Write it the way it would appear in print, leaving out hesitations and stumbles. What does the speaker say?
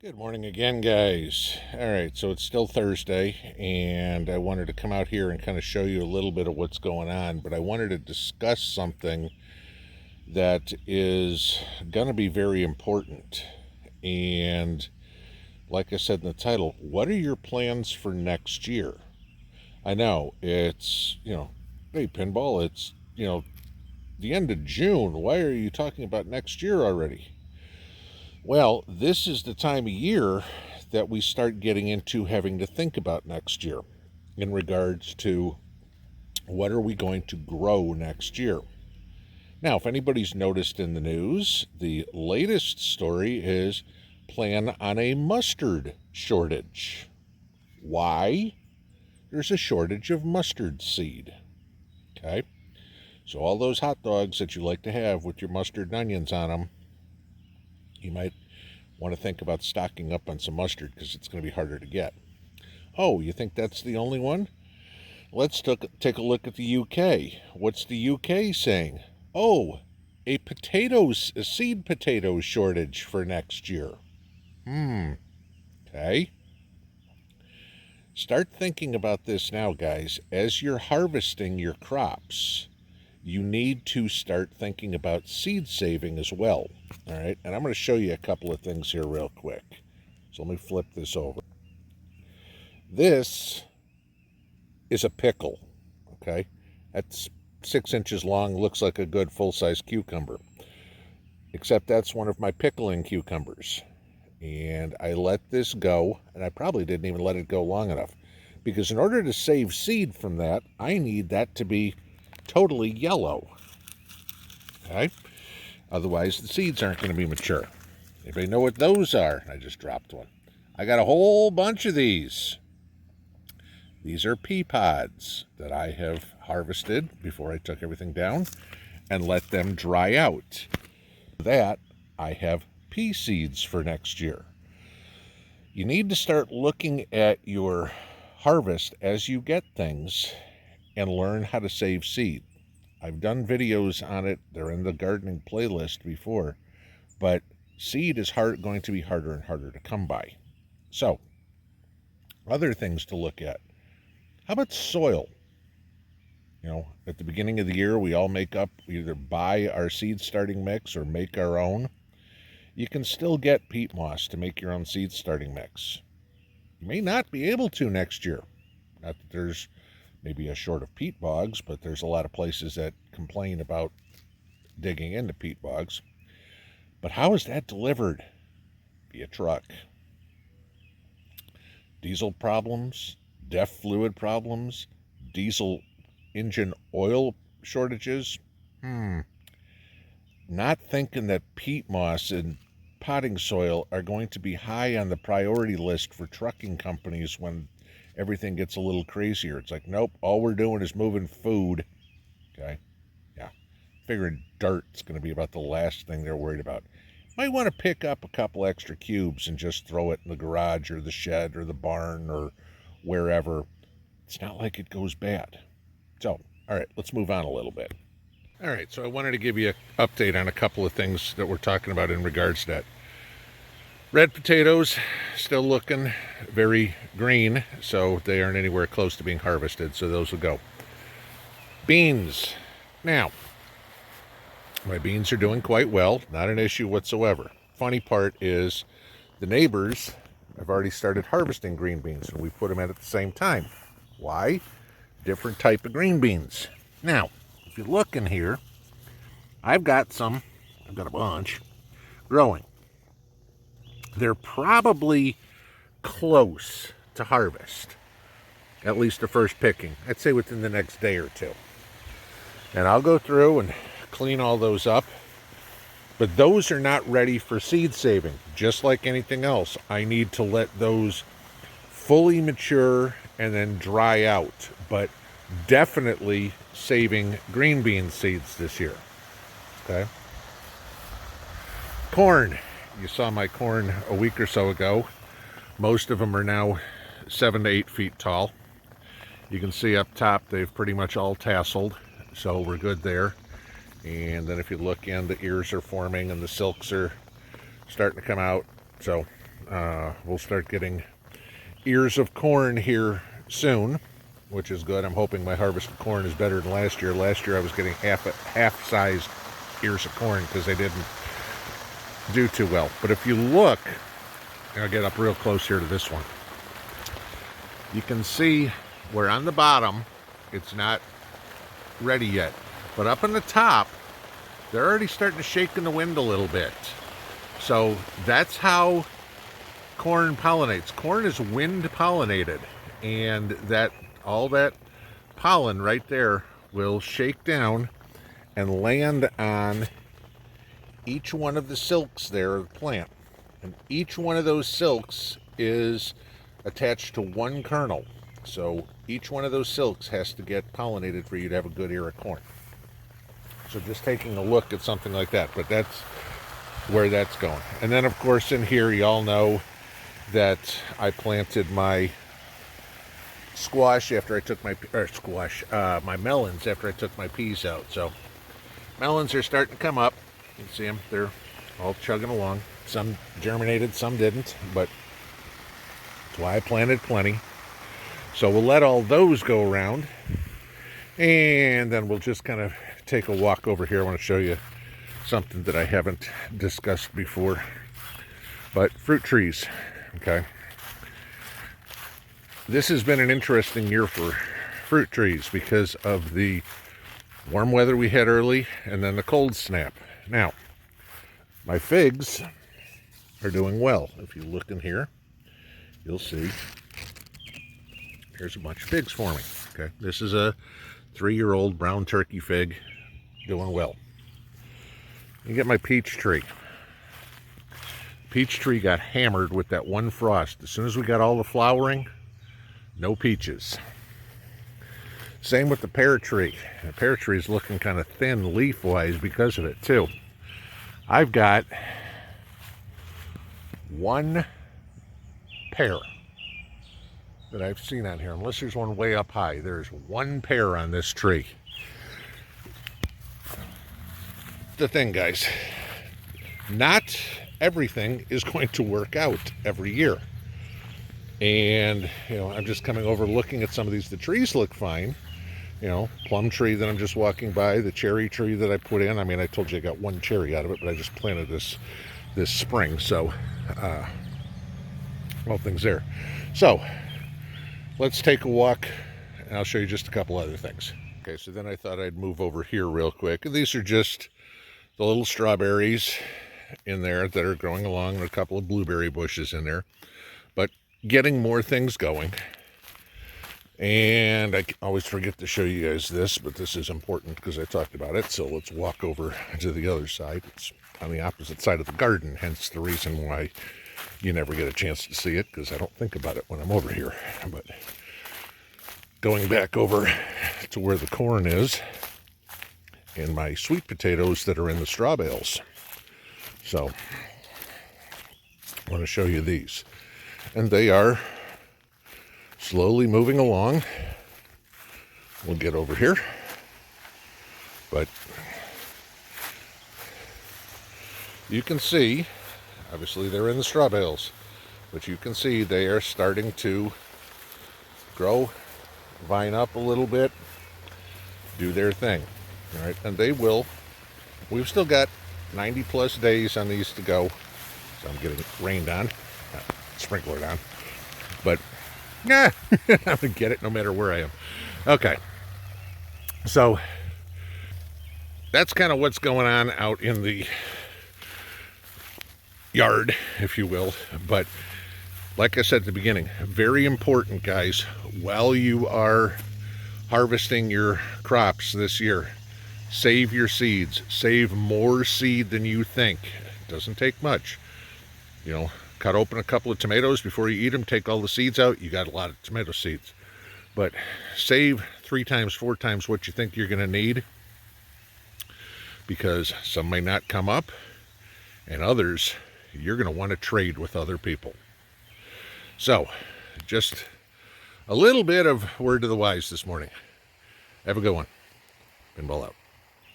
Good morning again, guys. All right, so it's still Thursday, and I wanted to come out here and kind of show you a little bit of what's going on, but I wanted to discuss something that is going to be very important. And like I said in the title, what are your plans for next year? I know it's, hey, Pinball, it's, the end of June. Why are you talking about next year already? Well, this is the time of year that we start getting into having to think about next year in regards to what are we going to grow next year. Now, if anybody's noticed in the news, the latest story is plan on a mustard shortage. Why? There's a shortage of mustard seed. Okay? So all those hot dogs that you like to have with your mustard and onions on them, you might want to think about stocking up on some mustard because it's going to be harder to get. Oh, you think that's the only one? Let's take a look at the UK. What's the UK saying? Oh, a seed potato shortage for next year. Okay. Start thinking about this now, guys. As you're harvesting your crops, you need to start thinking about seed saving as well. All right, and I'm going to show you a couple of things here real quick. So let me flip this over. This is a pickle, okay? That's 6 inches long, looks like a good full-size cucumber. Except that's one of my pickling cucumbers. And I let this go, and I probably didn't even let it go long enough. Because in order to save seed from that, I need that to be totally yellow. Okay? Otherwise, the seeds aren't going to be mature. Anybody know what those are? I just dropped one. I got a whole bunch of these. These are pea pods that I have harvested before I took everything down and let them dry out. That I have pea seeds for next year. You need to start looking at your harvest as you get things and learn how to save seed. I've done videos on it. They're in the gardening playlist before, but seed is going to be harder and harder to come by. So, other things to look at. How about soil? At the beginning of the year, we all either buy our seed starting mix or make our own. You can still get peat moss to make your own seed starting mix. You may not be able to next year. Not that there's maybe a short of peat bogs, but there's a lot of places that complain about digging into peat bogs. But how is that delivered? Via truck. Diesel problems, DEF fluid problems, diesel engine oil shortages. Not thinking that peat moss and potting soil are going to be high on the priority list for trucking companies when everything gets a little crazier. It's like, nope, all we're doing is moving food. Okay? Yeah. Figuring dirt's going to be about the last thing they're worried about. Might want to pick up a couple extra cubes and just throw it in the garage or the shed or the barn or wherever. It's not like it goes bad. So, all right, let's move on a little bit. All right, so I wanted to give you an update on a couple of things that we're talking about in regards to that. Red potatoes, still looking very green, so they aren't anywhere close to being harvested, so those will go. Beans. Now, my beans are doing quite well, not an issue whatsoever. Funny part is the neighbors have already started harvesting green beans, and we put them at the same time. Why? Different type of green beans. Now, if you look in here, I've got a bunch growing. They're probably close to harvest, at least the first picking. I'd say within the next day or two. And I'll go through and clean all those up. But those are not ready for seed saving. Just like anything else, I need to let those fully mature and then dry out. But definitely saving green bean seeds this year. Okay. Corn. You saw my corn a week or so ago. Most of them are now 7 to 8 feet tall. You can see up top they've pretty much all tasseled, so we're good there. And then if you look in, the ears are forming and the silks are starting to come out. So We'll start getting ears of corn here soon, which is good. I'm hoping my harvest of corn is better than last year. Last year I was getting half-sized ears of corn because they didn't do too well. But if you look, I'll get up real close here to this one. You can see where on the bottom it's not ready yet, but up on the top they're already starting to shake in the wind a little bit. So that's how corn pollinates. Corn is wind pollinated, and that all that pollen right there will shake down and land on each one of the silks there of the plant. And each one of those silks is attached to one kernel. So each one of those silks has to get pollinated for you to have a good ear of corn. So just taking a look at something like that, but that's where that's going. And then of course in here, y'all know that I planted my squash after I took my my melons after I took my peas out. So melons are starting to come up. You can see them, they're all chugging along. Some germinated, some didn't, but that's why I planted plenty. So we'll let all those go around, and then we'll just kind of take a walk over here. I want to show you something that I haven't discussed before, but fruit trees. Okay, this has been an interesting year for fruit trees because of the warm weather we had early and then the cold snap. Now, my figs are doing well. If you look in here, you'll see here's a bunch of figs forming. Okay, this is a 3-year-old brown turkey fig doing well. You get my peach tree. Peach tree got hammered with that one frost. As soon as we got all the flowering, no peaches. Same with the pear tree. The pear tree is looking kind of thin leaf-wise because of it too. I've got one pear that I've seen on here, unless there's one way up high. There's one pear on this tree. The thing, guys, not everything is going to work out every year. And, you know, I'm just coming over looking at some of these. The trees look fine. You know, plum tree that I'm just walking by, the cherry tree that I put in. I mean, I told you I got one cherry out of it, but I just planted this spring. So, all things there. So, let's take a walk, and I'll show you just a couple other things. Okay, so then I thought I'd move over here real quick. These are just the little strawberries in there that are growing along, and a couple of blueberry bushes in there, but getting more things going. And I always forget to show you guys this, but this is important because I talked about it. So let's walk over to the other side. It's on the opposite side of the garden, hence the reason why you never get a chance to see it, because I don't think about it when I'm over here. But going back over to where the corn is and my sweet potatoes that are in the straw bales. So I want to show you these. And they are slowly moving along. We'll get over here. But you can see, obviously they're in the straw bales, but you can see they are starting to grow, vine up a little bit, do their thing. All right, and they will. We've still got 90 plus days on these to go. So I'm getting rained on, sprinklered on, but yeah, I'm gonna get it no matter where I am. Okay, so that's kind of what's going on out in the yard, if you will. But like I said at the beginning, very important, guys, while you are harvesting your crops this year, save your seeds. Save more seed than you think. It doesn't take much. You know, cut open a couple of tomatoes before you eat them, take all the seeds out, you got a lot of tomato seeds. But save 3 times, 4 times what you think you're going to need, because some may not come up, and others you're going to want to trade with other people. So, just a little bit of word to the wise this morning. Have a good one. Pinball out.